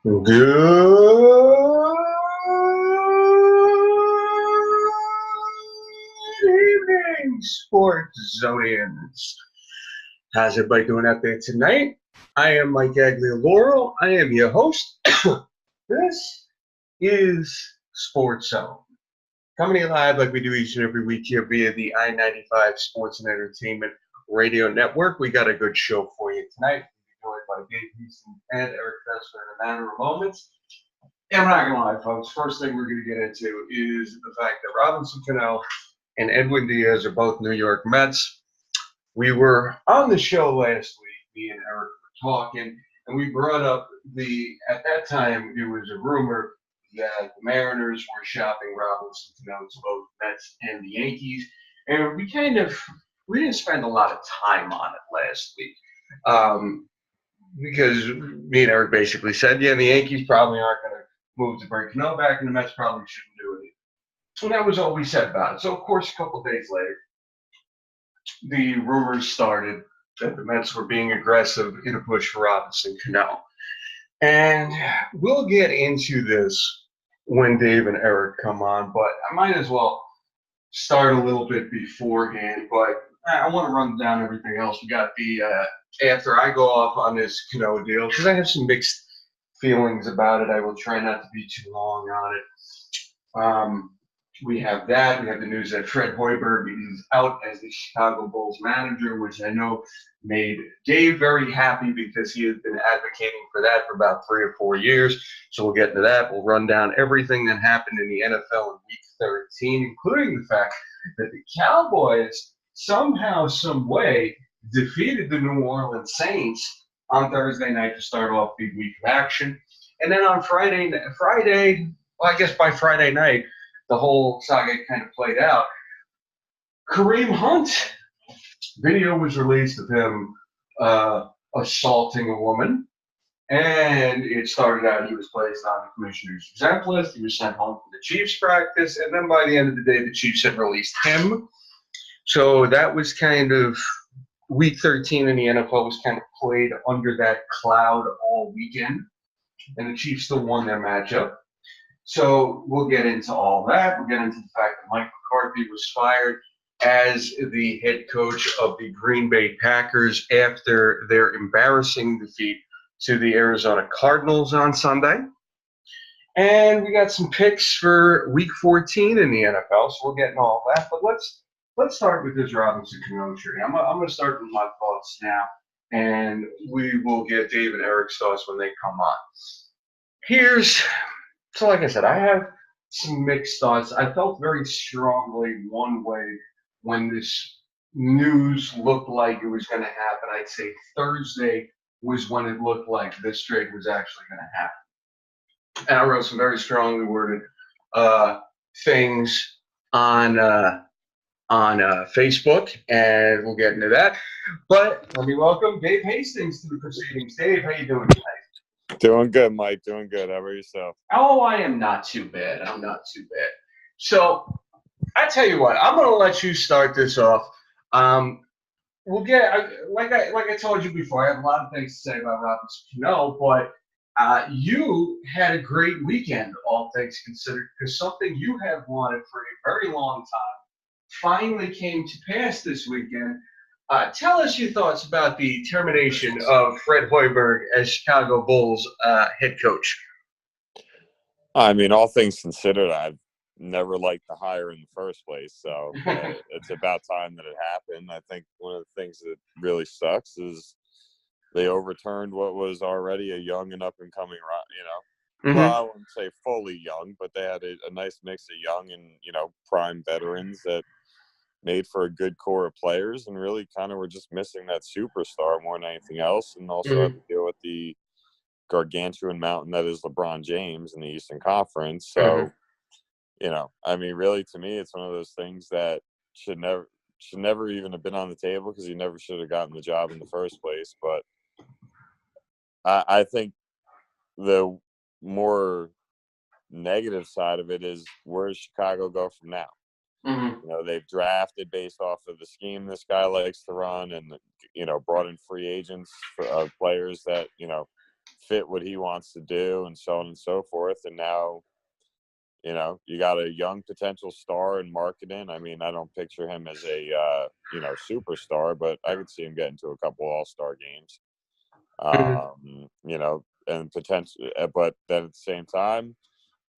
Good evening, sports zonians. How's everybody doing out there tonight? I am Mike Aglio-Laurel. I am your host. This is Sports Zone. Coming to you live like we do each and every week here via the I-95 Sports and Entertainment Radio Network. We got a good show for you tonight. Joined by Dave Houston and Erich in a matter of moments. And I'm not going to lie, folks. First thing we're going to get into is the fact that Robinson Cano and Edwin Diaz are both New York Mets. We were on the show last week, me and Erich were talking, and we brought up at that time, it was a rumor that the Mariners were shopping Robinson Cano to both Mets and the Yankees. And we didn't spend a lot of time on it last week. Because me and Erich basically said, yeah, the Yankees probably aren't going to move to bring Cano back, and the Mets probably shouldn't do it. And that was all we said about it. So, of course, a couple of days later, the rumors started that the Mets were being aggressive in a push for Robinson Cano. And we'll get into this when Dave and Erich come on, but I might as well start a little bit beforehand, but I want to run down everything else. We got after I go off on this Cano deal, because I have some mixed feelings about it. I will try not to be too long on it. We have that. We have the news that Fred Hoiberg is out as the Chicago Bulls manager, which I know made Dave very happy because he has been advocating for that for about 3 or 4 years. So we'll get into that. We'll run down everything that happened in the NFL in Week 13, including the fact that the Cowboys somehow, some way, defeated the New Orleans Saints on Thursday night to start off the week of action. And then on Friday, well, I guess by Friday night, the whole saga kind of played out. Kareem Hunt, video was released of him assaulting a woman. And it started out, he was placed on the commissioner's exempt list. He was sent home for the Chiefs practice. And then by the end of the day, the Chiefs had released him. So that was kind of Week 13 in the NFL was kind of played under that cloud all weekend. And the Chiefs still won their matchup. So we'll get into all that. We'll get into the fact that Mike McCarthy was fired as the head coach of the Green Bay Packers after their embarrassing defeat to the Arizona Cardinals on Sunday. And we got some picks for Week 14 in the NFL, so we'll get into all that. But let's start with this Robinson Cano trade. I'm going to start with my thoughts now, and we will get Dave and Erich's thoughts when they come on. So like I said, I have some mixed thoughts. I felt very strongly one way when this news looked like it was going to happen. I'd say Thursday was when it looked like this trade was actually going to happen. And I wrote some very strongly worded things on Facebook, and we'll get into that. But let me welcome Dave Hastings to the proceedings. Dave, how you doing tonight? Doing good, Mike. Doing good. How about yourself? Oh, I am not too bad. I'm not too bad. So I tell you what, I'm going to let you start this off. We'll get like I told you before. I have a lot of things to say about Robinson Cano, but you had a great weekend, all things considered, because something you have wanted for a very long time finally came to pass this weekend. Tell us your thoughts about the termination of Fred Hoiberg as Chicago Bulls head coach. I mean, all things considered, I've never liked the hire in the first place. So it's about time that it happened. I think one of the things that really sucks is they overturned what was already a young and up-and-coming, well, I wouldn't say fully young, but they had a nice mix of young and, prime veterans that made for a good core of players, and really kind of were just missing that superstar more than anything else, and also had to deal with the gargantuan mountain that is LeBron James in the Eastern Conference. So, I mean, really, to me, it's one of those things that should never even have been on the table, because he never should have gotten the job in the first place. But I think the more negative side of it is, where does Chicago go from now? They've drafted based off of the scheme this guy likes to run, and brought in free agents of players that fit what he wants to do and so on and so forth. And now, you got a young potential star in marketing. I mean, I don't picture him as a, superstar, but I could see him getting to a couple all-star games. And potentially, but then at the same time,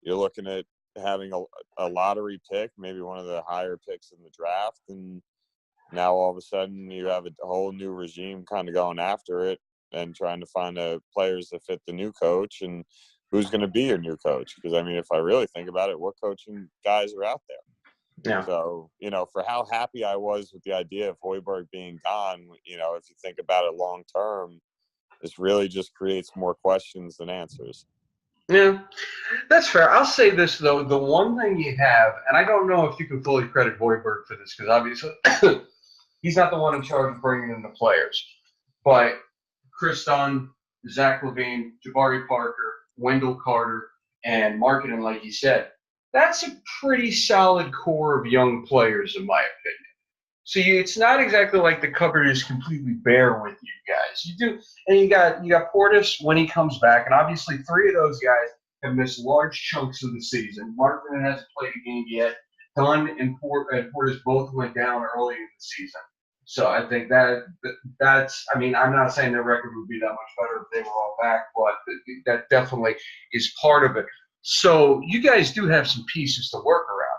you're looking at having a lottery pick, maybe one of the higher picks in the draft. And now all of a sudden you have a whole new regime kind of going after it and trying to find players that fit the new coach and who's going to be your new coach. Because, I mean, if I really think about it, what coaching guys are out there? Yeah. So, for how happy I was with the idea of Hoiberg being gone, if you think about it long term, this really just creates more questions than answers. Yeah, that's fair. I'll say this, though. The one thing you have, and I don't know if you can fully credit Hoiberg for this, because obviously he's not the one in charge of bringing in the players. But Chris Dunn, Zach LaVine, Jabari Parker, Wendell Carter, and marketing, like you said, that's a pretty solid core of young players, in my opinion. So it's not exactly like the cupboard is completely bare with you guys. You do, and you got Portis when he comes back, and obviously 3 of those guys have missed large chunks of the season. Martin hasn't played a game yet. Dunn and Portis both went down early in the season. So I think that's. I mean, I'm not saying their record would be that much better if they were all back, but that definitely is part of it. So you guys do have some pieces to work around.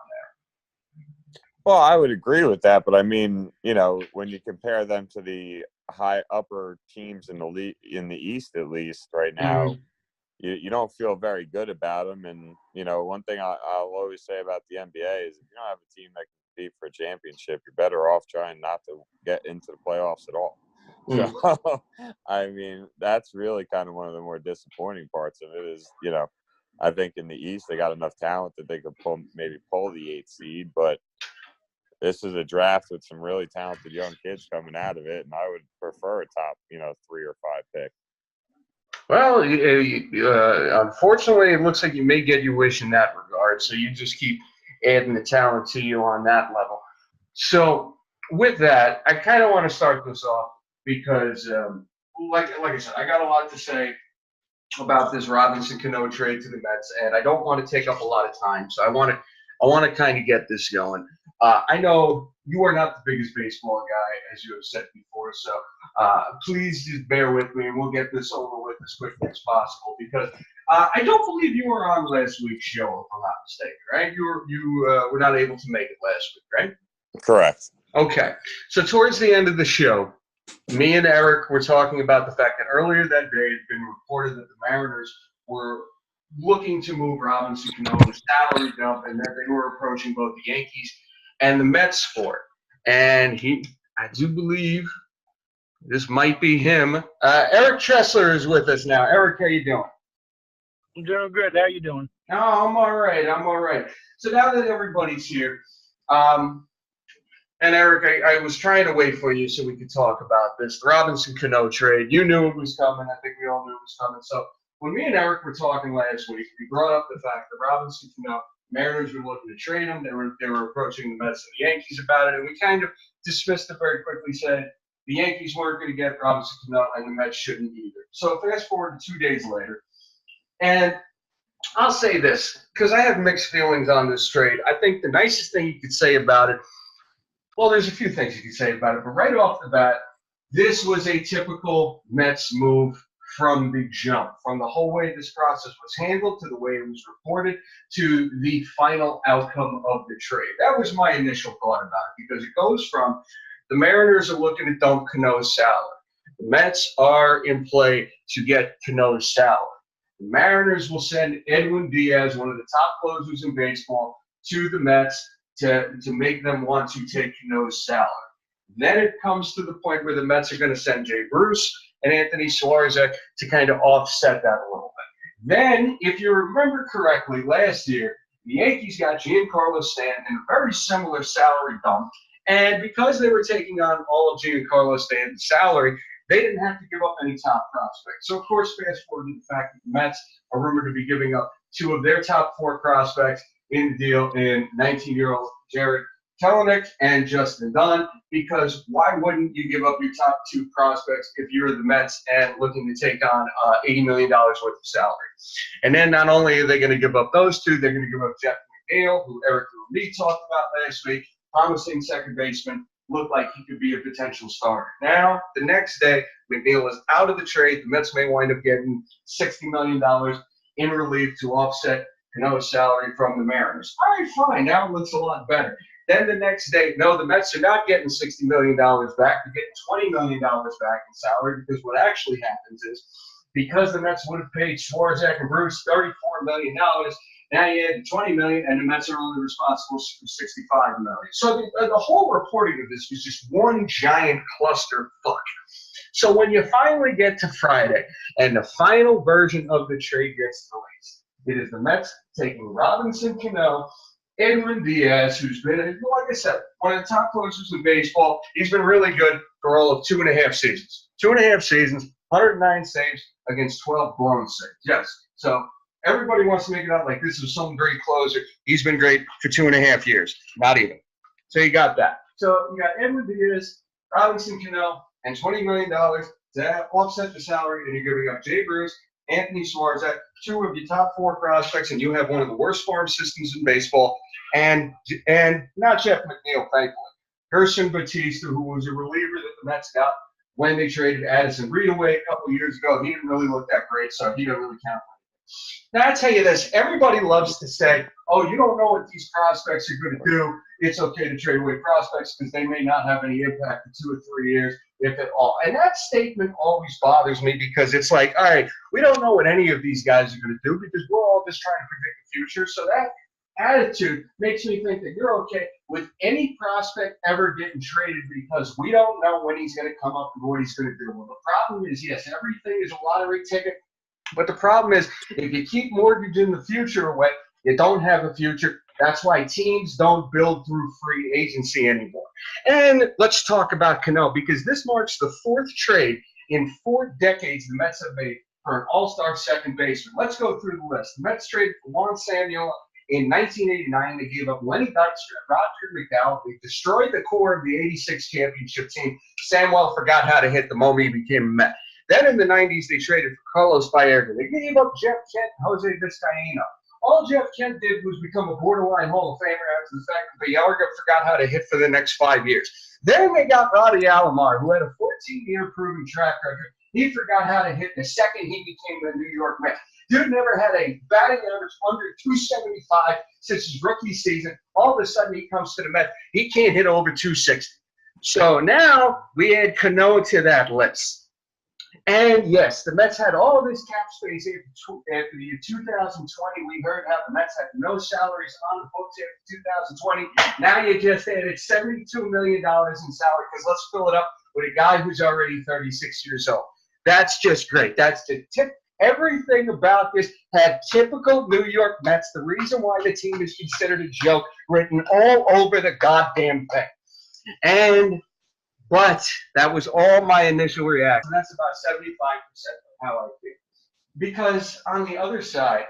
Well, I would agree with that, but I mean, when you compare them to the upper teams in the East, at least right now, you don't feel very good about them. And one thing I'll always say about the NBA is if you don't have a team that can compete for a championship, you're better off trying not to get into the playoffs at all. So, I mean, that's really kind of one of the more disappointing parts of it is, I think in the East they got enough talent that they could maybe pull the 8th seed, but this is a draft with some really talented young kids coming out of it, and I would prefer a top, 3 or 5 pick. Well, unfortunately, it looks like you may get your wish in that regard. So you just keep adding the talent to you on that level. So with that, I kind of want to start this off because, like I said, I got a lot to say about this Robinson Cano trade to the Mets, and I don't want to take up a lot of time. So I want to kind of get this going. I know you are not the biggest baseball guy, as you have said before, so please just bear with me, and we'll get this over with as quickly as possible, because I don't believe you were on last week's show, if I'm not mistaken, right? You were not able to make it last week, right? Correct. Okay. So towards the end of the show, me and Erich were talking about the fact that earlier that day it had been reported that the Mariners were looking to move Robinson Cano to salary dump, and that they were approaching both the Yankees and the Mets for it. And I do believe this might be him. Erich Tressler is with us now. Erich, how you doing? I'm doing good. How you doing? Oh, I'm all right. So now that everybody's here, and Erich, I was trying to wait for you so we could talk about this. The Robinson Cano trade. You knew it was coming. I think we all knew it was coming. So when me and Erich were talking last week, we brought up the fact that Robinson Cano, Mariners were looking to trade him. They were approaching the Mets and the Yankees about it, and we kind of dismissed it very quickly, said the Yankees weren't going to get Robinson Cano, and the Mets shouldn't either. So fast forward to 2 days later, and I'll say this, because I have mixed feelings on this trade. I think the nicest thing you could say about it, well, there's a few things you could say about it, but right off the bat, this was a typical Mets move from the jump, from the whole way this process was handled to the way it was reported to the final outcome of the trade. That was my initial thought about it, because it goes from the Mariners are looking to dump Cano's salary. The Mets are in play to get Cano's salary. The Mariners will send Edwin Diaz, one of the top closers in baseball, to the Mets to make them want to take Cano's salary. Then it comes to the point where the Mets are going to send Jay Bruce and Anthony Swarzak to kind of offset that a little bit. Then, if you remember correctly, last year, the Yankees got Giancarlo Stanton in a very similar salary dump, and because they were taking on all of Giancarlo Stanton's salary, they didn't have to give up any top prospects. So, of course, fast forward to the fact that the Mets are rumored to be giving up 2 of their top 4 prospects in the deal in 19-year-old Jared Kelenic and Justin Dunn, because why wouldn't you give up your top 2 prospects if you're the Mets and looking to take on $80 million worth of salary? And then not only are they going to give up those 2, they're going to give up Jeff McNeil, who Erich and me talked about last week, promising second baseman, looked like he could be a potential starter. Now, the next day, McNeil is out of the trade. The Mets may wind up getting $60 million in relief to offset Cano's salary from the Mariners. All right, fine. Now it looks a lot better. Then the next day, no, the Mets are not getting $60 million back. They're getting $20 million back in salary, because what actually happens is, because the Mets would have paid Swarzak and Bruce $34 million, now you add $20 million, and the Mets are only responsible for $65 million. So the whole reporting of this was just one giant cluster fuck. So when you finally get to Friday, and the final version of the trade gets released, it is the Mets taking Robinson Cano, Edwin Diaz, who's been, like I said, one of the top closers in baseball. He's been really good for all of 2.5 seasons. 2.5 seasons, 109 saves against 12 blown saves. Yes. So everybody wants to make it out like this is some great closer. He's been great for 2.5 years. Not even. So you got that. So you got Edwin Diaz, Robinson Cano, and $20 million to offset the salary, and you're giving up Jay Bruce, Anthony Swarzak, 2 of your top 4 prospects, and you have one of the worst farm systems in baseball, and not Jeff McNeil, thankfully. Gerson Batista, who was a reliever that the Mets got when they traded Addison Reed away a couple of years ago. He didn't really look that great, so he didn't really count. Now, I tell you this, everybody loves to say, oh, you don't know what these prospects are going to do. It's okay to trade away prospects because they may not have any impact for 2 or 3 years, if at all. And that statement always bothers me, because it's like, all right, we don't know what any of these guys are going to do, because we're all just trying to predict the future. So that attitude makes me think that you're okay with any prospect ever getting traded, because we don't know when he's going to come up and what he's going to do. Well, the problem is, yes, everything is a lottery ticket. But the problem is, if you keep mortgaging the future away, you don't have a future. That's why teams don't build through free agency anymore. And let's talk about Cano, because this marks the 4th trade in 4 decades the Mets have made for an all-star second baseman. Let's go through the list. The Mets traded for Juan Samuel in 1989. They gave up Lenny Dykstra and Roger McDowell. They destroyed the core of the '86 championship team. Samuel forgot how to hit the moment he became a Met. Then in the 90s, they traded for Carlos Baerga. They gave up Jeff Kent and Jose Vizcaíno. All Jeff Kent did was become a borderline Hall of Famer after the fact that Baerga forgot how to hit for the next 5 years. Then they got Roddy Alomar, who had a 14-year proven track record. He forgot how to hit the second he became the New York Mets. Dude never had a batting average under 275 since his rookie season. All of a sudden, he comes to the Mets. He can't hit over 260. So now we add Cano to that list. And yes, the Mets had all this cap space after the year 2020. We heard how the Mets had no salaries on the books after 2020. Now you just added $72 million in salary, because let's fill it up with a guy who's already 36 years old. That's just great. That's the tip. Everything about this had typical New York Mets. The reason why the team is considered a joke written all over the goddamn thing. But that was all my initial reaction. That's about 75% of how I feel. Because on the other side,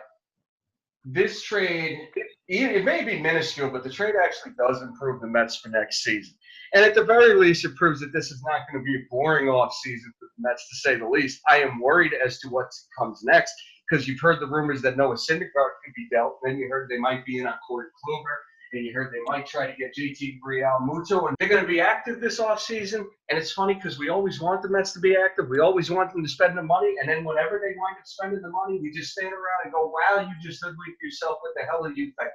this trade, it may be minuscule, but the trade actually does improve the Mets for next season. And at the very least, it proves that this is not going to be a boring offseason for the Mets, to say the least. I am worried as to what comes next, because you've heard the rumors that Noah Syndergaard could be dealt. Then you heard they might be in on Corey Kluber. And you heard they might try to get JT Realmuto, and they're going to be active this offseason. And it's funny, because we always want the Mets to be active. We always want them to spend the money. And then whenever they wind up spending the money, we just stand around and go, wow, you just hoodwinked yourself. What the hell are you thinking?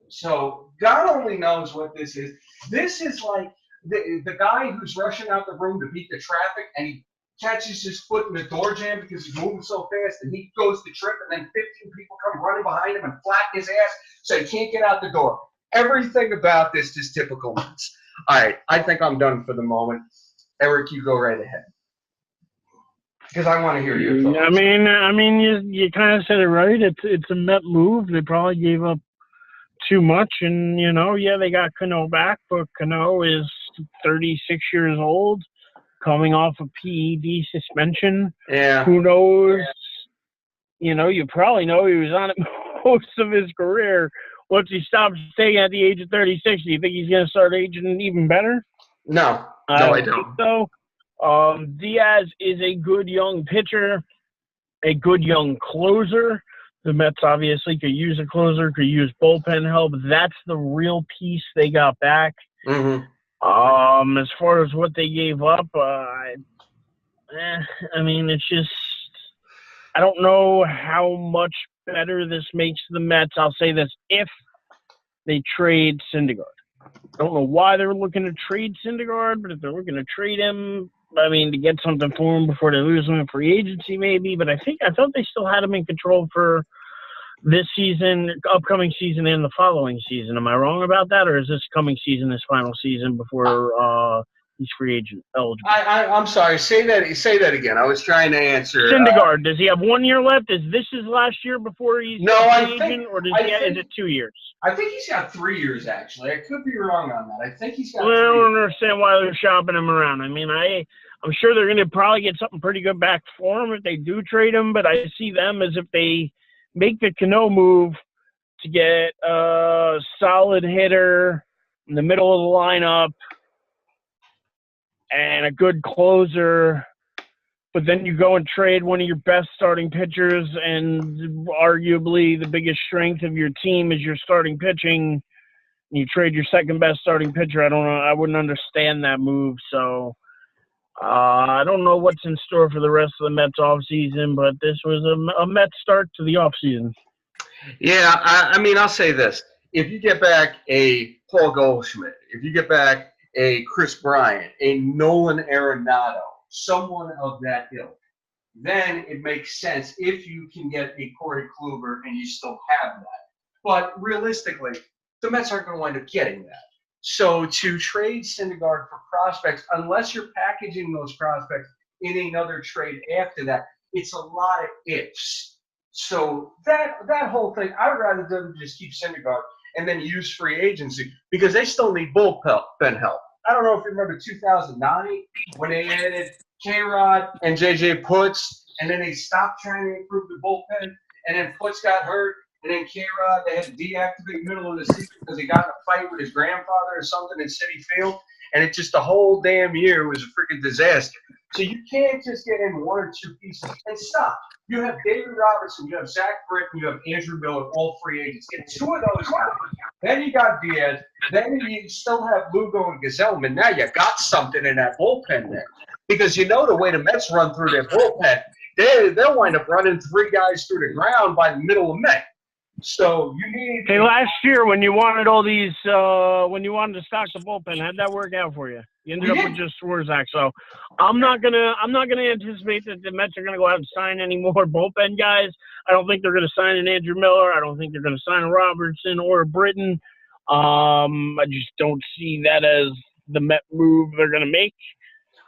So God only knows what this is. This is like the guy who's rushing out the room to beat the traffic, and he catches his foot in the door jam because he's moving so fast, and he goes to trip, and then 15 people come running behind him and flatten his ass so he can't get out the door. Everything about this is typical Mets. All right, I think I'm done for the moment. Erich, you go right ahead, because I want to hear your thoughts. I mean, you kind of said it right. It's a Met move. They probably gave up too much, and they got Cano back, but Cano is 36 years old, coming off a PED suspension. Yeah. Who knows? You probably know he was on it most of his career. once he stops staying at the age of 36, do you think he's going to start aging even better? No, I don't. think so. Diaz is a good young pitcher, a good young closer. The Mets obviously could use a closer, could use bullpen help. That's the real piece they got back. Mm-hmm. As far as what they gave up, I mean, it's just I don't know how much better this makes the Mets. I'll say this: if they trade Syndergaard, I don't know why they're looking to trade Syndergaard, but if they're looking to trade him, I mean, to get something for him before they lose him in free agency, maybe. But I thought they still had him in control for this season, upcoming season, and the following season. Am I wrong about that, or is this coming season his final season before he's free agent eligible? I'm sorry. Say that again. I was trying to answer. Syndergaard, does he have 1 year left? Is this his last year before he's free agent, or is it 2 years? I think he's got 3 years, actually. I could be wrong on that. I think he's got 3 3 years. I years. don't understand why they're shopping him around. I mean, I'm sure they're going to probably get something pretty good back for him if they do trade him, but I see them as if they make the Cano move to get a solid hitter in the middle of the lineup and a good closer, but then you go and trade one of your best starting pitchers, and arguably the biggest strength of your team is your starting pitching. You trade your second best starting pitcher. I don't know. I wouldn't understand that move. So I don't know what's in store for the rest of the Mets offseason, but this was a Mets start to the offseason. Yeah, I mean, I'll say this. If you get back a Paul Goldschmidt, if you get back a Chris Bryant, a Nolan Arenado, someone of that ilk, then it makes sense if you can get a Corey Kluber and you still have that. But realistically, the Mets aren't going to wind up getting that. So to trade Syndergaard for prospects, unless you're packaging those prospects in another trade after that, it's a lot of ifs. So that whole thing, I would rather them just keep Syndergaard and then use free agency because they still need bullpen help. I don't know if you remember 2009 when they added K-Rod and J.J. Putz, and then they stopped trying to improve the bullpen, and then Putz got hurt, and then K-Rod, they had to deactivate middle of the season because he got in a fight with his grandfather or something in Citi Field, and it just the whole damn year was a freaking disaster. So you can't just get in one or two pieces and stop. You have David Robertson, you have Zach Britton, you have Andrew Miller, all free agents. Get two of those now. Then you got Diaz. Then you still have Lugo and Gazelman. Now you got something in that bullpen there. Because you know the way the Mets run through their bullpen, they'll wind up running 3 guys through the ground by the middle of May. So you need. Hey, last year when you wanted all these, when you wanted to stock the bullpen, how'd that work out for you? You ended up with just Swarzak. So I'm not gonna anticipate that the Mets are gonna go out and sign any more bullpen guys. I don't think they're gonna sign an Andrew Miller. I don't think they're gonna sign a Robertson or a Britton. I just don't see that as the Met move they're gonna make.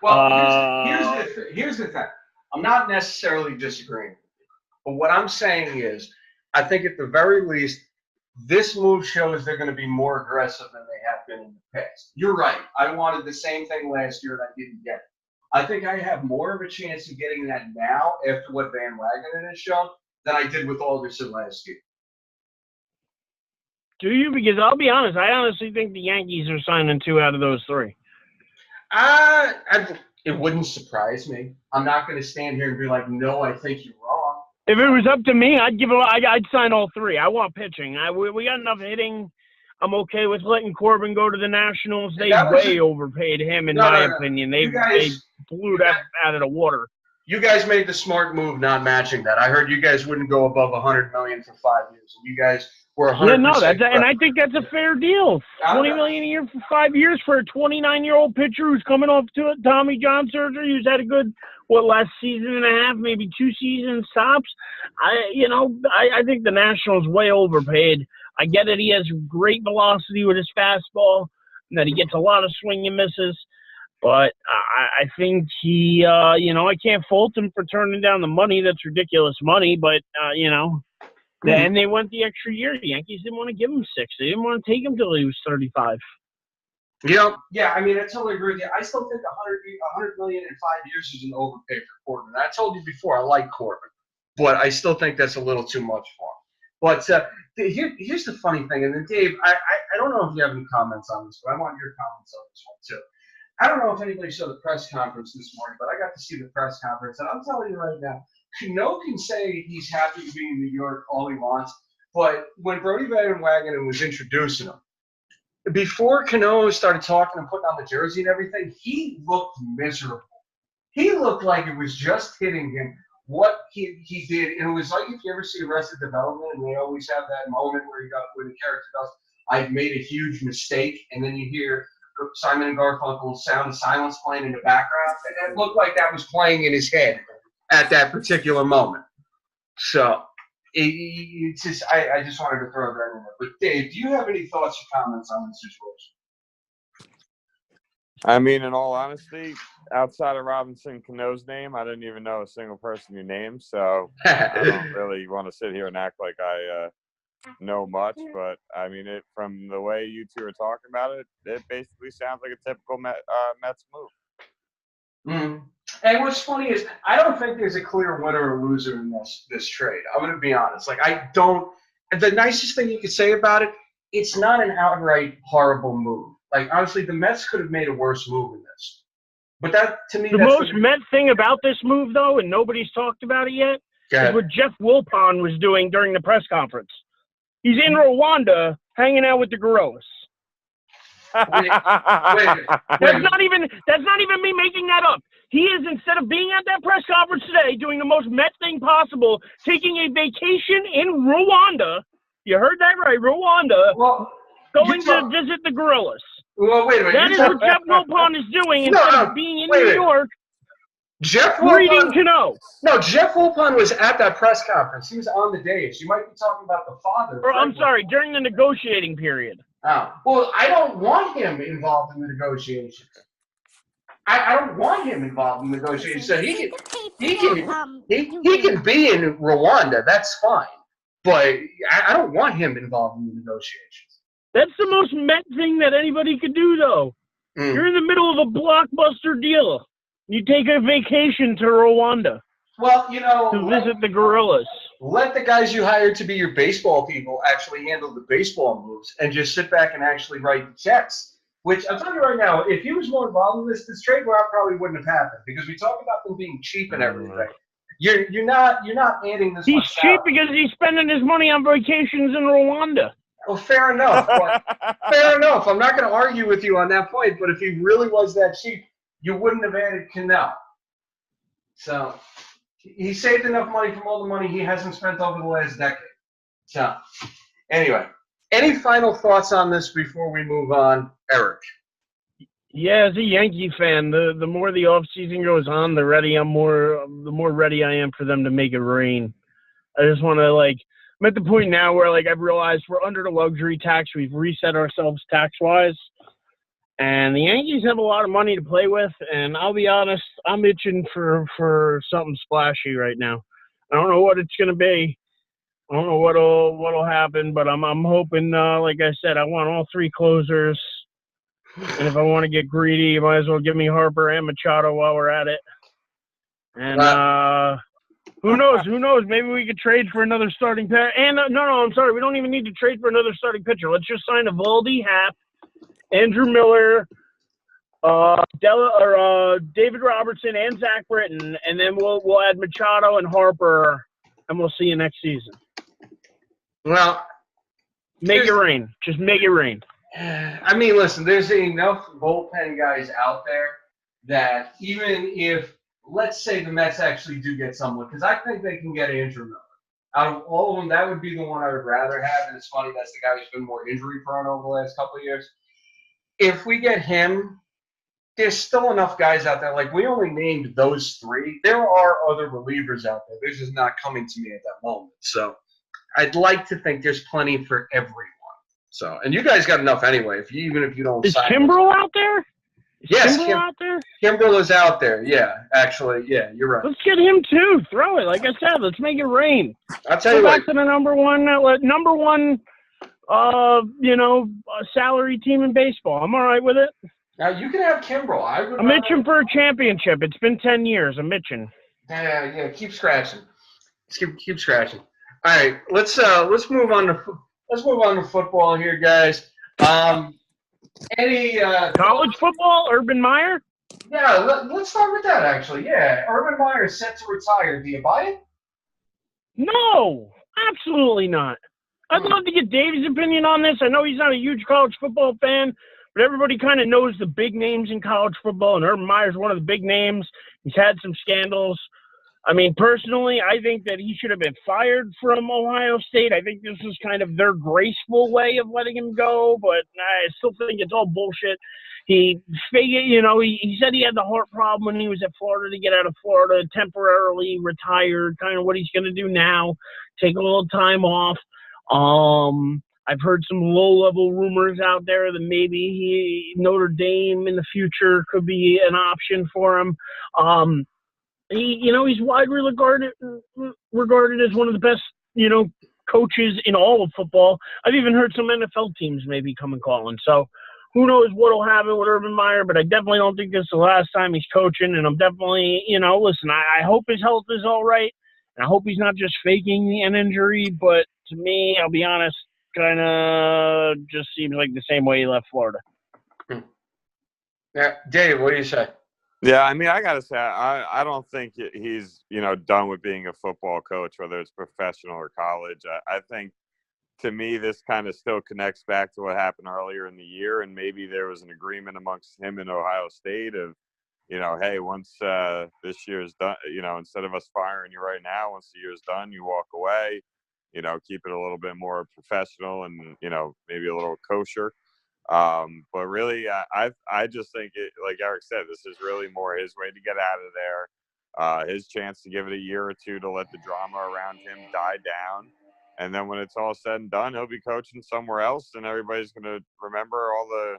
Well, here's the thing. I'm not necessarily disagreeing, but what I'm saying is, I think at the very least, this move shows they're going to be more aggressive than they have been in the past. You're right. I wanted the same thing last year and I didn't get it. I think I have more of a chance of getting that now after what Van Wagenen has shown than I did with Alderson last year. Do you? Because I'll be honest, I honestly think the Yankees are signing 2 out of those 3. It wouldn't surprise me. I'm not going to stand here and be like, no, I think you're wrong. If it was up to me, I'd sign all 3. I want pitching. We got enough hitting. I'm okay with letting Corbin go to the Nationals. They way overpaid him, in my opinion. They blew that out of the water. You guys made the smart move not matching that. I heard you guys wouldn't go above $100 million for 5 years, and you guys were 100%. Yeah, no, and I think that's a fair deal. $20 million a year for 5 years for a 29-year-old pitcher who's coming off to a Tommy John surgery, who's had a good last season and a half, maybe 2 seasons tops. I think the Nationals way overpaid. I get it. He has great velocity with his fastball, and that he gets a lot of swing and misses. But I think he, I can't fault him for turning down the money. That's ridiculous money. But, then they went the extra year. The Yankees didn't want to give him 6. They didn't want to take him till he was 35. Yeah, I mean, I totally agree with you. I still think $100 million in 5 years is an overpay for Corbin. I told you before, I like Corbin, but I still think that's a little too much for him. But here's the funny thing, and then Dave, I don't know if you have any comments on this, but I want your comments on this one too. I don't know if anybody saw the press conference this morning, but I got to see the press conference, and I'm telling you right now, Cano can say he's happy to be in New York all he wants, but when Brody Van Wagenen was introducing him, before Cano started talking and putting on the jersey and everything, he looked miserable. He looked like it was just hitting him what he did, and it was like if you ever see Arrested Development, and they always have that moment where the character goes, "I've made a huge mistake," and then you hear Simon and Garfunkel's Sound of Silence playing in the background, and it looked like that was playing in his head at that particular moment. So it's just I just wanted to throw that in there. But Dave, do you have any thoughts or comments on this situation? I mean, in all honesty, outside of Robinson Cano's name, I didn't even know a single person you named, so I don't really want to sit here and act like I know much. But I mean, from the way you two are talking about it, it basically sounds like a typical Mets move. Mm-hmm. And what's funny is I don't think there's a clear winner or loser in this trade. I'm going to be honest. Like, I don't – the nicest thing you could say about it, it's not an outright horrible move. Like, honestly, the Mets could have made a worse move in this. But that, to me, the most Met thing about this move, though, and nobody's talked about it yet, is what Jeff Wilpon was doing during the press conference. He's in Rwanda hanging out with the gorillas. Wait. That's not even me making that up. He is, instead of being at that press conference today, doing the most Met thing possible, taking a vacation in Rwanda. You heard that right, Rwanda. Well, going to visit the gorillas. Well, wait a minute. That is what Jeff Wilpon is doing instead of being in New York. Jeff reading Cano. No, Jeff Wilpon was at that press conference. He was on the dais. You might be talking about the father. I'm sorry, during the negotiating period. Oh, well, I don't want him involved in the negotiations. I don't want him involved in the negotiations. So he can be in Rwanda. That's fine. But I don't want him involved in the negotiations. That's the most Met thing that anybody could do, though. You're in the middle of a blockbuster deal. You take a vacation to Rwanda. Well, you know, to visit the gorillas. Let the guys you hired to be your baseball people actually handle the baseball moves and just sit back and actually write the checks. Which I'm telling you right now, if he was more involved in this trade, well, probably wouldn't have happened because we talk about them being cheap and everything. You're not adding this. He's cheap because he's spending his money on vacations in Rwanda. Well, fair enough. Fair enough. I'm not going to argue with you on that point. But if he really was that cheap, you wouldn't have added Cano. So he saved enough money from all the money he hasn't spent over the last decade. So anyway, any final thoughts on this before we move on, Erich? Yeah, as a Yankee fan, the more the offseason goes on, the more ready I am for them to make it rain. I just want to, I'm at the point now where, I've realized we're under the luxury tax. We've reset ourselves tax-wise. And the Yankees have a lot of money to play with. And I'll be honest, I'm itching for something splashy right now. I don't know what it's going to be. I don't know what'll happen, but I'm hoping, like I said, I want all three closers. And if I want to get greedy, you might as well give me Harper and Machado while we're at it. And who knows? Who knows? Maybe we could trade for another starting pitcher. And no, I'm sorry. We don't even need to trade for another starting pitcher. Let's just sign Eovaldi, Happ, Andrew Miller, David Robertson, and Zach Britton, and then we'll add Machado and Harper, and we'll see you next season. Well, make it rain. Just make it rain. I mean, listen, there's enough bullpen guys out there that even if, let's say the Mets actually do get someone, because I think they can get Andrew Miller. Out of all of them, that would be the one I would rather have, and it's funny, that's the guy who's been more injury-prone over the last couple of years. If we get him, there's still enough guys out there. We only named those three. There are other relievers out there. They're just not coming to me at that moment. So I'd like to think there's plenty for everyone. So, and you guys got enough anyway. Even if you don't. Is Kimbrel out there? Yes, Kimbrel out there? Kimbrel is out there. Yeah, actually, yeah, you're right. Let's get him too. Throw it. Like I said, let's make it rain. I'll tell you what. Back to the number one, salary team in baseball. I'm all right with it. Now you can have Kimbrel. I'm itching for a championship. It's been 10 years. I'm itching. Yeah. Keep scratching. Keep scratching. All right, let's move on to football here, guys. Any College football, Urban Meyer? Yeah, let's start with that actually. Yeah, Urban Meyer is set to retire. Do you buy it? No, absolutely not. I'd Hmm. love to get Dave's opinion on this. I know he's not a huge college football fan, but everybody kind of knows the big names in college football, and Urban Meyer's one of the big names. He's had some scandals. I mean, personally, I think that he should have been fired from Ohio State. I think this is kind of their graceful way of letting him go, but I still think it's all bullshit. He figured, he said he had the heart problem when he was at Florida to get out of Florida, temporarily retired, kind of what he's going to do now, take a little time off. I've heard some low-level rumors out there that maybe Notre Dame in the future could be an option for him. He's widely regarded as one of the best, coaches in all of football. I've even heard some NFL teams maybe come and calling. So who knows what'll happen with Urban Meyer, but I definitely don't think this is the last time he's coaching. And I'm definitely, listen, I hope his health is all right. And I hope he's not just faking an injury. But to me, I'll be honest, kind of just seems like the same way he left Florida. Yeah, Dave, what do you say? Yeah, I mean, I gotta say, I don't think he's done with being a football coach, whether it's professional or college. I think, to me, this kind of still connects back to what happened earlier in the year, and maybe there was an agreement amongst him and Ohio State of, hey, once this year's done, instead of us firing you right now, once the year's done, you walk away. Keep it a little bit more professional and maybe a little kosher. But really, I just think it, like Erich said, this is really more his way to get out of there, his chance to give it a year or two to let the drama around him die down. And then when it's all said and done, he'll be coaching somewhere else, and everybody's going to remember all the,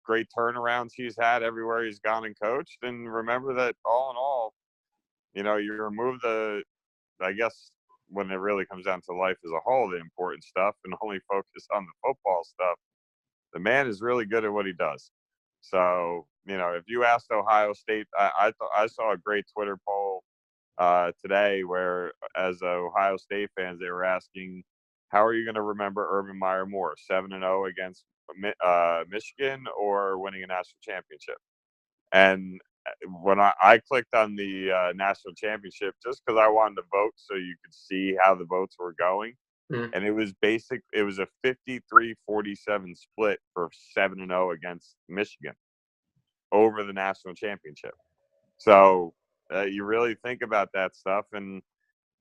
great turnarounds he's had everywhere he's gone and coached. And remember that all in all, you remove I guess, when it really comes down to life as a whole, the important stuff, and only focus on the football stuff. The man is really good at what he does. So, if you asked Ohio State, I saw a great Twitter poll today where, as Ohio State fans, they were asking, how are you going to remember Urban Meyer more, 7-0 against Michigan or winning a national championship? And when I clicked on the national championship, just because I wanted to vote so you could see how the votes were going, and it was a 53-47 split for 7-0 against Michigan over the national championship. So you really think about that stuff, and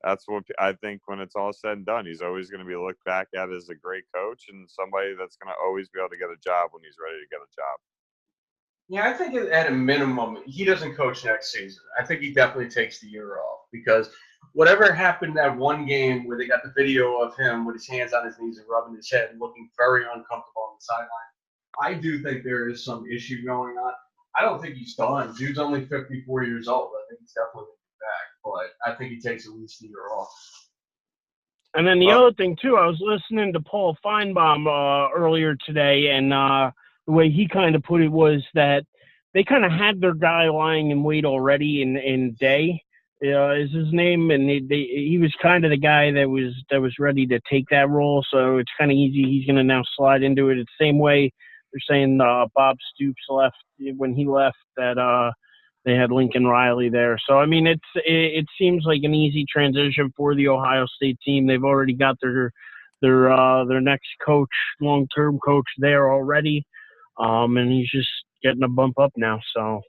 that's what I think when it's all said and done. He's always going to be looked back at as a great coach and somebody that's going to always be able to get a job when he's ready to get a job. Yeah, I think at a minimum, he doesn't coach next season. I think he definitely takes the year off because whatever happened that one game where they got the video of him with his hands on his knees and rubbing his head and looking very uncomfortable on the sideline, I do think there is some issue going on. I don't think he's done. Dude's only 54 years old. I think he's definitely going to be back, but I think he takes at least a year off. And then the other thing, too, I was listening to Paul Feinbaum earlier today, and the way he kind of put it was that they kind of had their guy lying in wait already in Day, is his name, and he was kind of the guy that was ready to take that role, so it's kind of easy. He's going to now slide into it. It's the same way they're saying Bob Stoops left when he left, that they had Lincoln Riley there. So, I mean, it seems like an easy transition for the Ohio State team. They've already got their next coach, long-term coach there already. And he's just getting a bump up now. So,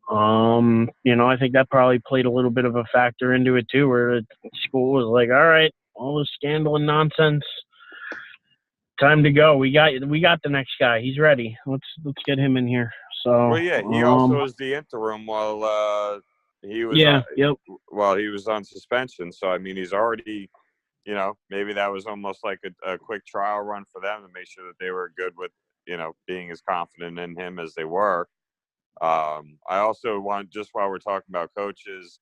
I think that probably played a little bit of a factor into it too, where the school was like, all right, all this scandal and nonsense, time to go. We got the next guy. He's ready. Let's get him in here. So, well, yeah, he also was the interim while he was while he was on suspension. So, I mean, he's already, maybe that was almost like a quick trial run for them to make sure that they were good with, being as confident in him as they were. I also just while we're talking about coaches,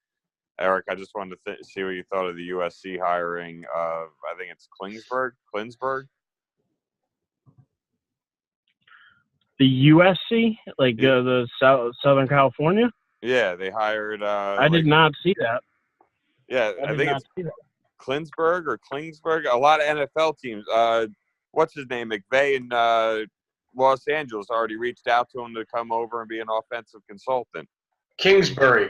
Erich, I just wanted to see what you thought of the USC hiring of, I think it's Klinsberg. The USC, like the Southern California? Yeah, they hired. I did not see that. Yeah, I think not see that. Klinsberg or Klingsberg, a lot of NFL teams. What's his name? McVay in Los Angeles already reached out to him to come over and be an offensive consultant. Kingsbury.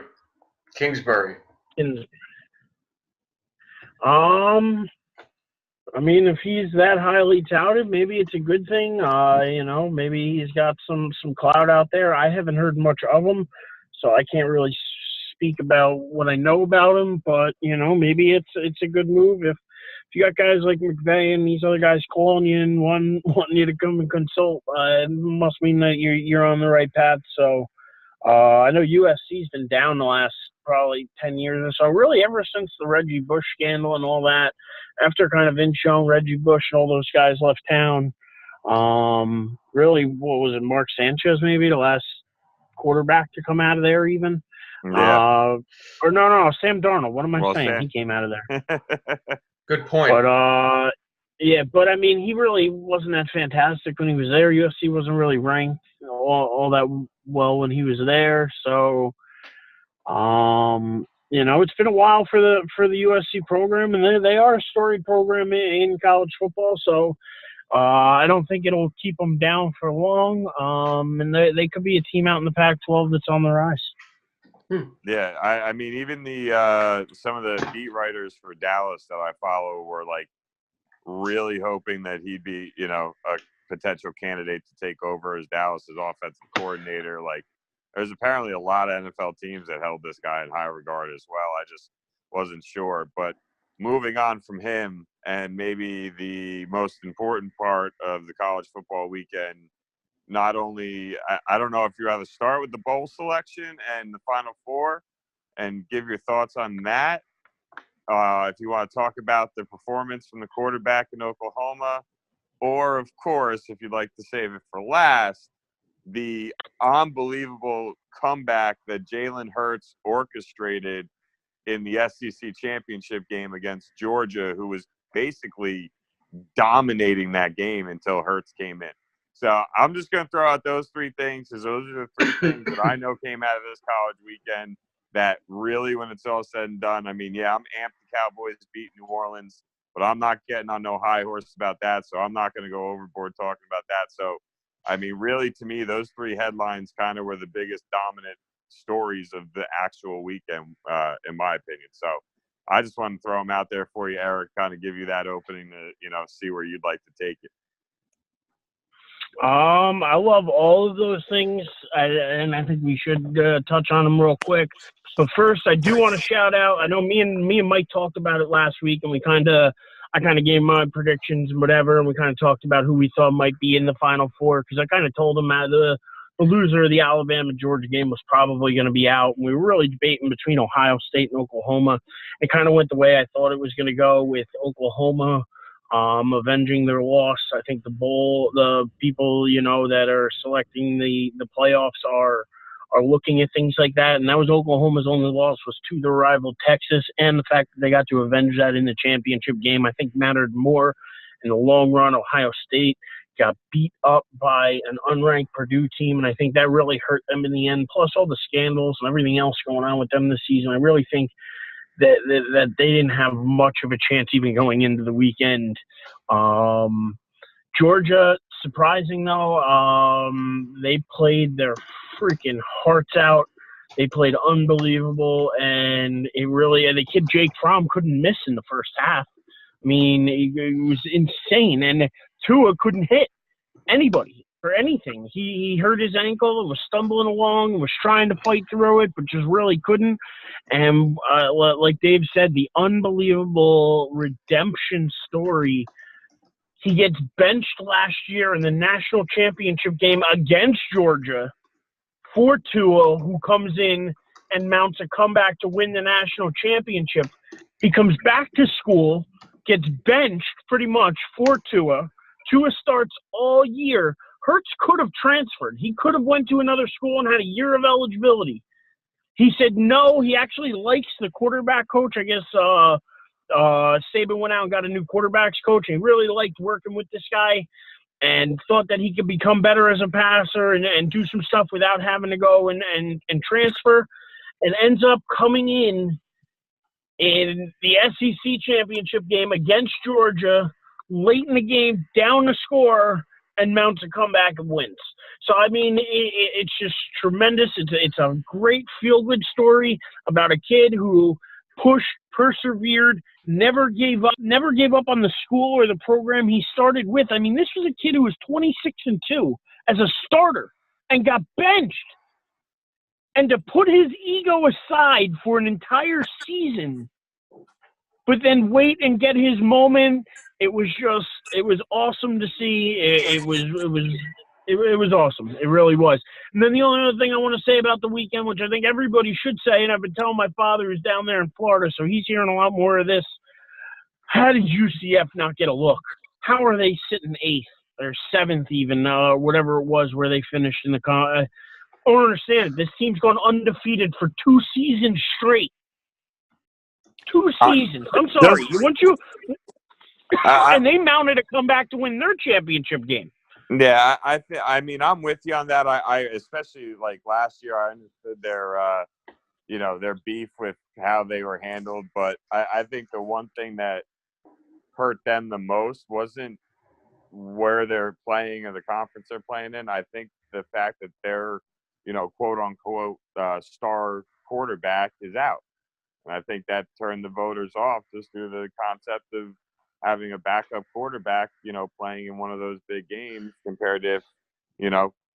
I mean, if he's that highly touted, maybe it's a good thing. Maybe he's got some clout out there. I haven't heard much of him, so I can't really speak about what I know about him. But maybe it's a good move if you got guys like McVay and these other guys calling you and wanting you to come and consult. It must mean that you're on the right path. So I know USC's been down the last probably 10 years or so, really ever since the Reggie Bush scandal and all that. After kind of Inchon, Reggie Bush, and all those guys left town, really, what was it, Mark Sanchez maybe, the last quarterback to come out of there even? Yeah. No, Sam Darnold. What am I saying? Sam. He came out of there. Good point. But, I mean, he really wasn't that fantastic when he was there. USC wasn't really ranked all that well when he was there. So, it's been a while for the USC program, and they are a storied program in college football. So, I don't think it'll keep them down for long. And they could be a team out in the Pac-12 that's on the rise. Yeah, I mean, even the some of the beat writers for Dallas that I follow were like really hoping that he'd be, a potential candidate to take over as Dallas's offensive coordinator. Like, there's apparently a lot of NFL teams that held this guy in high regard as well. I just wasn't sure. But moving on from him, and maybe the most important part of the college football weekend, not only I don't know if you rather start with the bowl selection and the Final Four and give your thoughts on that. If you want to talk about the performance from the quarterback in Oklahoma, or, of course, if you'd like to save it for last, the unbelievable comeback that Jalen Hurts orchestrated in the SEC championship game against Georgia, who was basically dominating that game until Hurts came in. So I'm just going to throw out those three things, because those are the three things that I know came out of this college weekend that really, when it's all said and done, I mean, yeah, I'm amped the Cowboys beat New Orleans, but I'm not getting on no high horse about that, so I'm not going to go overboard talking about that. So, I mean, really, to me, those three headlines kind of were the biggest dominant stories of the actual weekend, in my opinion. So I just want to throw them out there for you, Eric, kind of give you that opening to, see where you'd like to take it. I love all of those things, and I think we should touch on them real quick. But first, I do want to shout out. I know me and Mike talked about it last week, and I kind of gave my predictions and whatever, and we kind of talked about who we thought might be in the Final Four, because I kind of told him that the loser of the Alabama-Georgia game was probably going to be out. And we were really debating between Ohio State and Oklahoma. It kind of went the way I thought it was going to go, with Oklahoma avenging their loss. I think the people, that are selecting the playoffs are looking at things like that. And that was Oklahoma's only loss was to their rival Texas. And the fact that they got to avenge that in the championship game, I think mattered more in the long run. Ohio State got beat up by an unranked Purdue team, and I think that really hurt them in the end. Plus all the scandals and everything else going on with them this season. I really think that they didn't have much of a chance even going into the weekend. Georgia, surprising though, they played their freaking hearts out. They played unbelievable, and the kid Jake Fromm couldn't miss in the first half. I mean, it was insane, and Tua couldn't hit anybody for anything. He hurt his ankle and was stumbling along and was trying to fight through it, but just really couldn't. And like Dave said, the unbelievable redemption story. He gets benched last year in the national championship game against Georgia for Tua, who comes in and mounts a comeback to win the national championship. He comes back to school, gets benched pretty much for Tua. Tua starts all year. Hurts could have transferred. He could have went to another school and had a year of eligibility. He said no. He actually likes the quarterback coach. I guess Saban went out and got a new quarterbacks coach. And he really liked working with this guy and thought that he could become better as a passer and do some stuff without having to go and transfer, and ends up coming in in the SEC championship game against Georgia, late in the game, down the score, and mounts a comeback and wins. So, I mean, it's just tremendous. It's a great feel-good story about a kid who pushed, persevered, never gave up on the school or the program he started with. I mean, this was a kid who was 26-2 as a starter and got benched. And to put his ego aside for an entire season, but then wait and get his moment, it was awesome to see. It was awesome. It really was. And then the only other thing I want to say about the weekend, which I think everybody should say, and I've been telling my father who's down there in Florida, so he's hearing a lot more of this. How did UCF not get a look? How are they sitting 8th or 7th even, whatever it was where they finished in the I don't understand it. This team's gone undefeated for 2 seasons straight. 2 seasons. I'm sorry. And they mounted a comeback to win their championship game. Yeah, I mean, I'm with you on that. I especially like last year, I understood their beef with how they were handled, but I think the one thing that hurt them the most wasn't where they're playing or the conference they're playing in. I think the fact that their, quote unquote, star quarterback is out. And I think that turned the voters off just through the concept of having a backup quarterback, playing in one of those big games compared to if,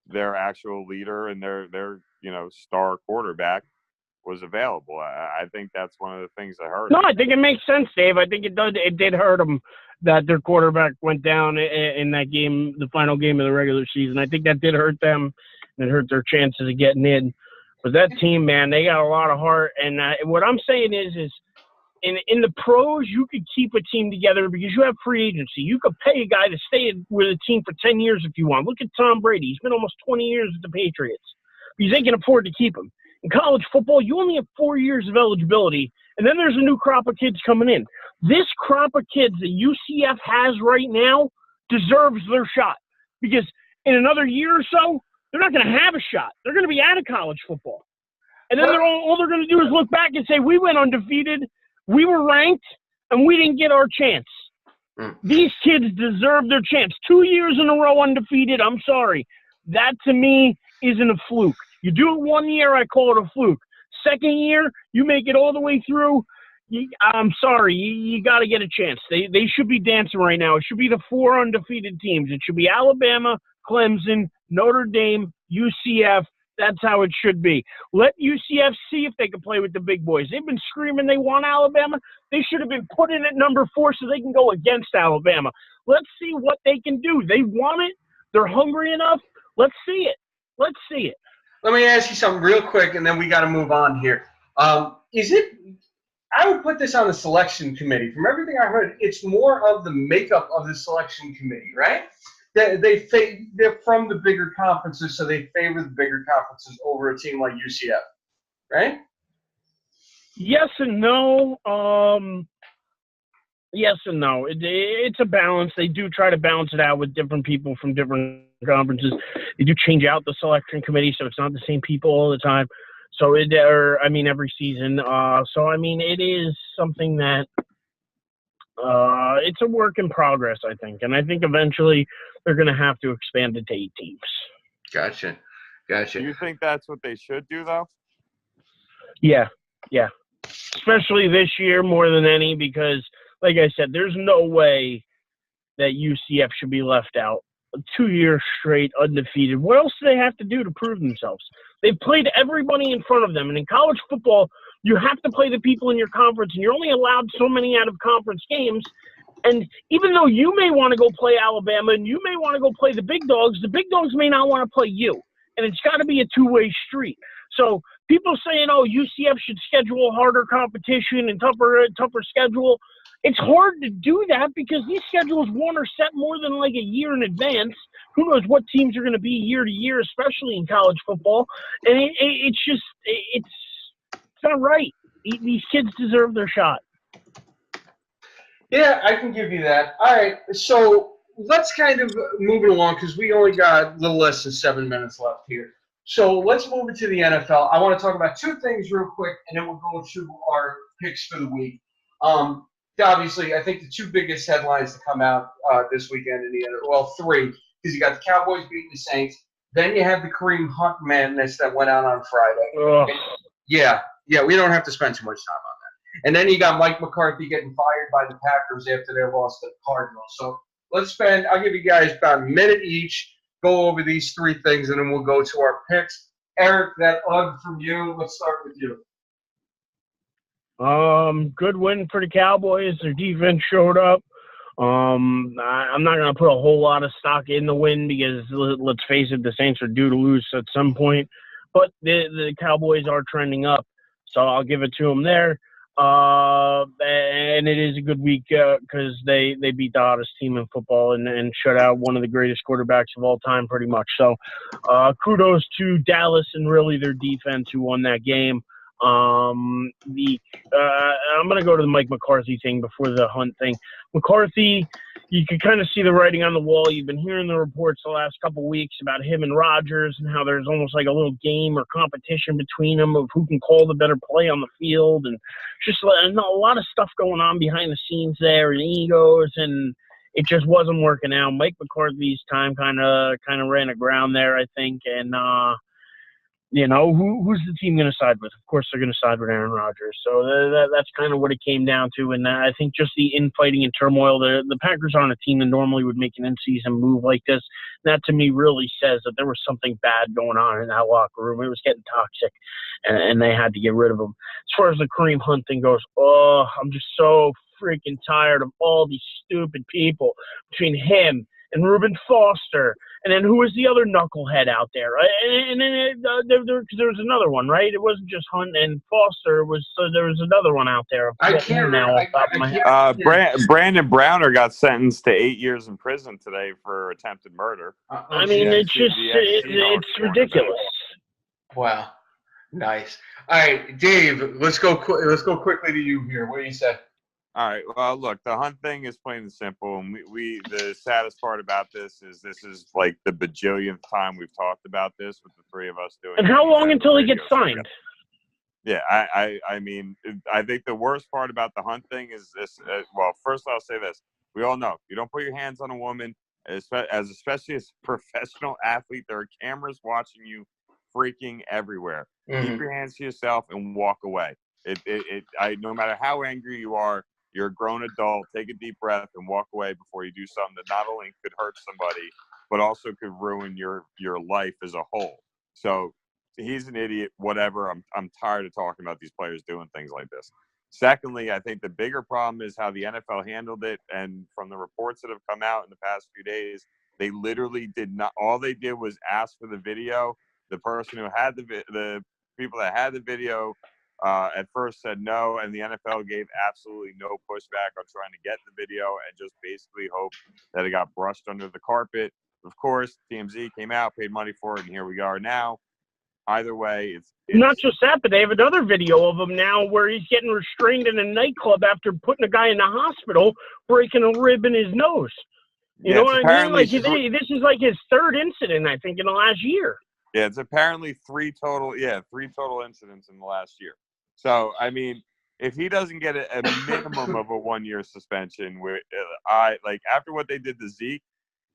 their actual leader and their star quarterback was available. I think that's one of the things that hurt. No, I think it makes sense, Dave. I think it did hurt them that their quarterback went down in that game, the final game of the regular season. I think that did hurt them, and it hurt their chances of getting in. But that team, man, they got a lot of heart. And what I'm saying is in the pros, you could keep a team together because you have free agency. You could pay a guy to stay with a team for 10 years if you want. Look at Tom Brady. He's been almost 20 years with the Patriots because they can afford to keep him. In college football, you only have 4 years of eligibility, and then there's a new crop of kids coming in. This crop of kids that UCF has right now deserves their shot because in another year or so, they're not going to have a shot. They're going to be out of college football. And then all they're going to do is look back and say, we went undefeated, we were ranked, and we didn't get our chance. These kids deserve their chance. 2 years in a row undefeated, I'm sorry. That, to me, isn't a fluke. You do it 1 year, I call it a fluke. Second year, you make it all the way through, I'm sorry, you got to get a chance. They should be dancing right now. It should be the 4 undefeated teams. It should be Alabama, Clemson, Notre Dame, UCF. That's how it should be. Let UCF see if they can play with the big boys. They've been screaming they want Alabama. They should have been put in at number 4 so they can go against Alabama. Let's see what they can do. They want it. They're hungry enough. Let's see it. Let's see it. Let me ask you something real quick, and then we got to move on here. I would put this on the selection committee. From everything I heard, it's more of the makeup of the selection committee, right? They're from the bigger conferences, so they favor the bigger conferences over a team like UCF, right? Yes and no. Yes and no. It's a balance. They do try to balance it out with different people from different conferences. They do change out the selection committee, so it's not the same people all the time. So every season. It is something that it's a work in progress, I think. And I think eventually they're going to have to expand it to 8 teams. Gotcha. Do you think that's what they should do, though? Yeah. Especially this year more than any because, like I said, there's no way that UCF should be left out. 2 years straight undefeated. What else do they have to do to prove themselves? They've played everybody in front of them. And in college football, you have to play the people in your conference, and you're only allowed so many out-of-conference games. And even though you may want to go play Alabama and you may want to go play the big dogs may not want to play you. And it's got to be a two-way street. So people saying, UCF should schedule harder competition and tougher schedule. It's hard to do that because these schedules, are set more than like a year in advance. Who knows what teams are going to be year to year, especially in college football. And it's not right. These kids deserve their shot. Yeah, I can give you that. All right, so let's kind of move it along because we only got a little less than 7 minutes left here. So let's move it to the NFL. I want to talk about 2 things real quick, and then we'll go to our picks for the week. Obviously, I think the two biggest headlines to come out this weekend in the NFL, well, three, because you got the Cowboys beating the Saints. Then you have the Kareem Hunt madness that went out on Friday. Yeah, we don't have to spend too much time on that. And then you got Mike McCarthy getting fired by the Packers after their loss to the Cardinals. So I'll give you guys about a minute each, go over these three things, and then we'll go to our picks. Eric, that UGG from you, let's start with you. Good win for the Cowboys. Their defense showed up. I'm not going to put a whole lot of stock in the win because, let's face it, the Saints are due to lose at some point. But the Cowboys are trending up, so I'll give it to them there. And it is a good week because they beat the hottest team in football and shut out one of the greatest quarterbacks of all time pretty much. So kudos to Dallas and really their defense who won that game. I'm going to go to the Mike McCarthy thing before the Hunt thing. McCarthy, you can kind of see the writing on the wall. You've been hearing the reports the last couple of weeks about him and Rodgers and how there's almost like a little game or competition between them of who can call the better play on the field, and just a lot of stuff going on behind the scenes there and egos, and it just wasn't working out. Mike McCarthy's time kind of ran aground there, I think, and who's the team going to side with? Of course, they're going to side with Aaron Rodgers. So that's kind of what it came down to. And I think just the infighting and turmoil, the Packers aren't a team that normally would make an in-season move like this. That, to me, really says that there was something bad going on in that locker room. It was getting toxic, and they had to get rid of him. As far as the Kareem Hunt thing goes, I'm just so freaking tired of all these stupid people between him and Reuben Foster. And then who was the other knucklehead out there? And then there was another one, right? It wasn't just Hunt and Foster. There was another one out there. I can't now. Brandon Browner got sentenced to 8 years in prison today for attempted murder. I mean, it's ridiculous. Wow, nice. All right, Dave, let's go quickly to you here. What do you say? All right. Well, look, the Hunt thing is plain and simple, and the saddest part about this is like the bajillionth time we've talked about this with the three of us doing. And how long until he gets signed? Yeah, I mean, I think the worst part about the Hunt thing is this. Well, first I'll say this: we all know you don't put your hands on a woman, especially as a professional athlete. There are cameras watching you, freaking everywhere. Mm-hmm. Keep your hands to yourself and walk away. No matter how angry you are. You're a grown adult. Take a deep breath and walk away before you do something that not only could hurt somebody, but also could ruin your life as a whole. So he's an idiot. Whatever. I'm tired of talking about these players doing things like this. Secondly, I think the bigger problem is how the NFL handled it. And from the reports that have come out in the past few days, they literally did not. All they did was ask for the video. The person who had the people that had the video. At first said no, and the NFL gave absolutely no pushback on trying to get the video and just basically hoped that it got brushed under the carpet. Of course, TMZ came out, paid money for it, and here we are now. Either way, it's not just that, but they have another video of him now where he's getting restrained in a nightclub after putting a guy in the hospital, breaking a rib in his nose. You know what I mean? Like this is like his third incident, I think, in the last year. Yeah, it's apparently three total incidents in the last year. So, I mean, if he doesn't get a minimum of a 1-year suspension, after what they did to Zeke,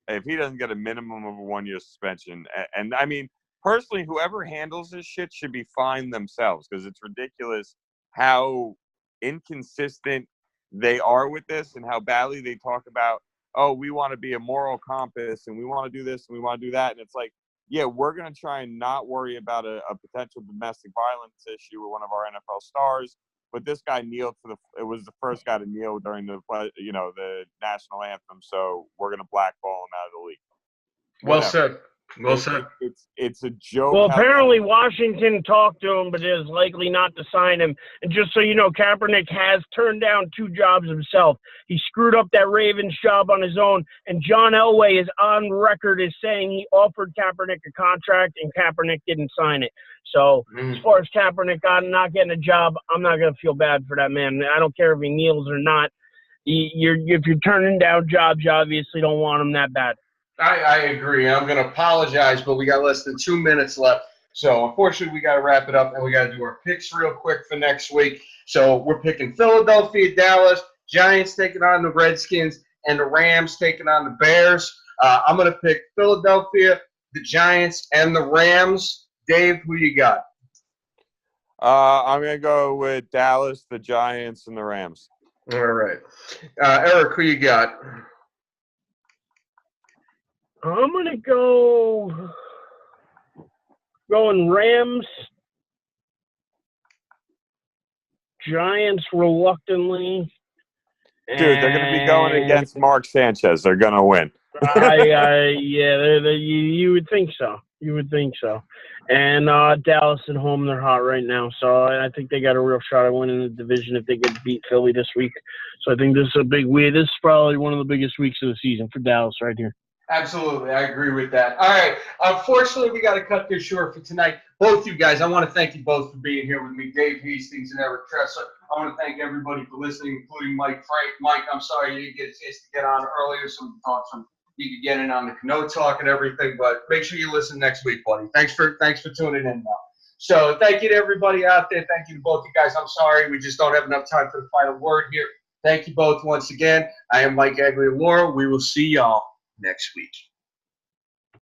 if he doesn't get a minimum of a 1-year suspension, and I mean, personally, whoever handles this shit should be fined themselves because it's ridiculous how inconsistent they are with this and how badly they talk about, oh, we want to be a moral compass and we want to do this and we want to do that. And it's like, yeah, we're going to try and not worry about a potential domestic violence issue with one of our NFL stars. But this guy kneeled it was the first guy to kneel during the national anthem. So we're going to blackball him out of the league. Well said. Well said. It's a joke. Well, apparently Washington talked to him, but is likely not to sign him. And just so you know, Kaepernick has turned down 2 jobs himself. He screwed up that Ravens job on his own, and John Elway is on record as saying he offered Kaepernick a contract, and Kaepernick didn't sign it. So as far as Kaepernick not getting a job, I'm not going to feel bad for that man. I don't care if he kneels or not. If you're turning down jobs, you obviously don't want him that bad. I agree. I'm going to apologize, but we got less than 2 minutes left. So, unfortunately, we got to wrap it up, and we got to do our picks real quick for next week. So we're picking Philadelphia, Dallas, Giants taking on the Redskins, and the Rams taking on the Bears. I'm going to pick Philadelphia, the Giants, and the Rams. Dave, who you got? I'm going to go with Dallas, the Giants, and the Rams. All right. Erich, who you got? I'm going to going Rams, Giants reluctantly. Dude, they're going to be going against Mark Sanchez. They're going to win. Yeah, you would think so. You would think so. And Dallas at home, they're hot right now. So I think they got a real shot at winning the division if they could beat Philly this week. So I think this is a big week. This is probably one of the biggest weeks of the season for Dallas right here. Absolutely. I agree with that. All right. Unfortunately, we got to cut this short for tonight. Both you guys, I want to thank you both for being here with me, Dave Hastings and Erich Tressler. I want to thank everybody for listening, including Mike Frank. Mike, I'm sorry you didn't get a chance to get on earlier, so we thought you could get in on the Cano talk and everything, but make sure you listen next week, buddy. Thanks for tuning in now. So thank you to everybody out there. Thank you to both you guys. I'm sorry we just don't have enough time for the final word here. Thank you both once again. I am Mike Aguilar. We will see y'all next week.